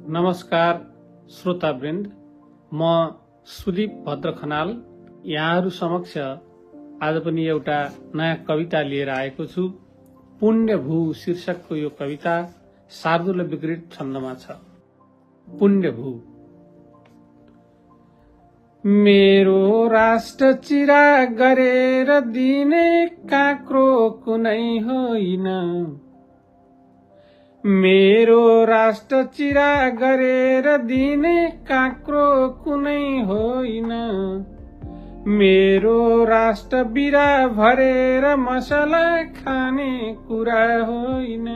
नमस्कार श्रोतावृन्द, म सुदीप भद्र खनाल यहाँहरू समक्ष आज पनि एउटा नयाँ कविता लिएर आएको छु। पुण्यभू शीर्षकको यो कविता शार्दूल विकृत छन्दमा छ। पुण्यभू। मेरो राष्ट्र चिरा गरेर दिने काक्रो कुनै होइन, मेरो राष्ट्र चिरा गरेर दिने काक्रो कुनै होइन, मेरो राष्ट्र बिरा भरेर मसला खाने कुरा होइन,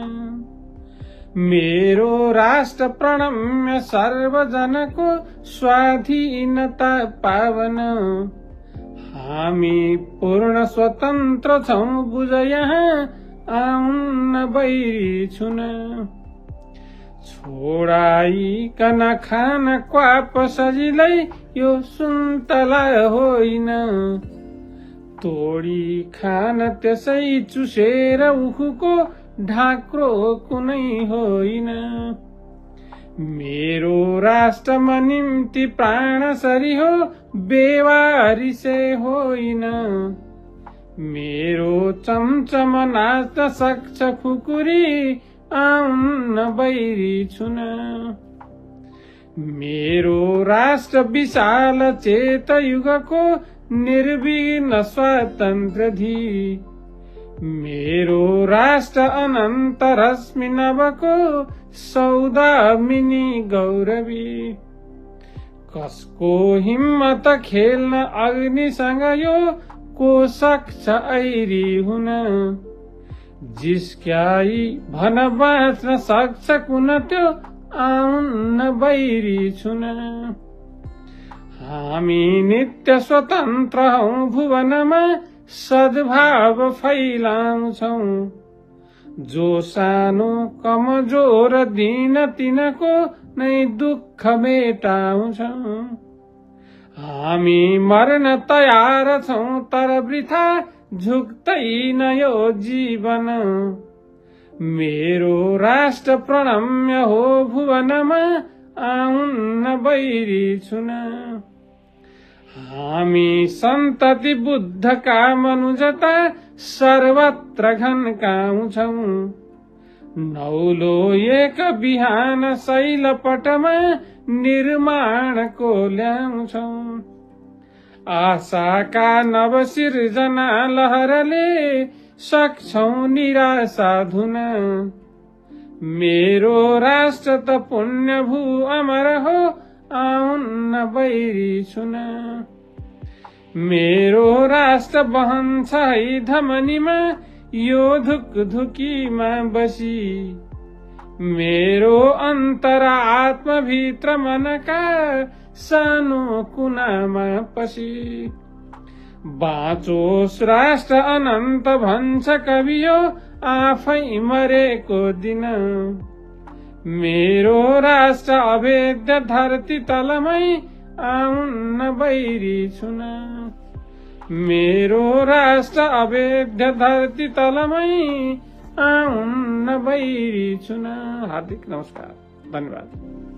मेरो राष्ट्र प्रणम्य सर्वजनको स्वाधीनता पावन, हामी पूर्ण स्वतन्त्र छौं बुझ यहाँ आउन्न बैरी छुन, छोडाइकन खान क्वाप सजिलै यो सुन्तला होइन, तोडी खान त्यसै चुसेर उखुको ढाक्रो कुनै होइन, मेरो राष्ट्रमा निम्ति प्राणसरी हो बेवारिसे होइन, मेरो चमचम नाच्न सक्छ खुकुरी आउन्न बैरी छुन, मेरो राष्ट्र विशाल चेत युगको निर्विघ्न स्वतन्त्र धी, मेरो राष्ट्र अनन्त रश्मि नभको सौदामिनी गौरवी, कसको हिम्मत खेल्न अग्निसँग यो को सक्छ ऐरी हुन, जिस्क्याई भन बाँच्न सक्छ कुन त्यो आउन्न बैरी छुन, हामी नित्य स्वतन्त्र हौं भुवनमा सद्भाव फैलाउँछौं, जो सानो कमजोर दिन तिनको नै दुःख मेटाउँछौं, हामी मर्न तयार छौं तर वृथा झुक्दैन यो जीवन, मेरो राष्ट्र प्रणम्य हो भुवनमा आउन्न बैरी छुन, हामी सन्तति बुद्धका मनुजता सर्वत्र घन्काउँछौं, नौलो एक बिहान शैलपटमा निर्माणको ल्याउँछौं, आशाका नव सिर्जना लहरले सक्छौं निराशा धुन, मेरो राष्ट्र त पुण्यभू अमर हो आउन्न बैरी छुन, मेरो राष्ट्र बहन्छ है धमनीमा यो धुकधुकीमा बसी, मेरो अन्तर आत्मभित्र मनका सानो कुनामा पसी, बाँचोस् राष्ट्र अनन्त भन्छ कवि यो आफै मरेको दिन, मेरो राष्ट्र अभेद्य धरती तलमै आउन्न बैरी छुन, मेरो राष्ट्र अभेद्य धरती तलमै आउन्न बैरी छुन। हार्दिक नमस्कार, धन्यवाद।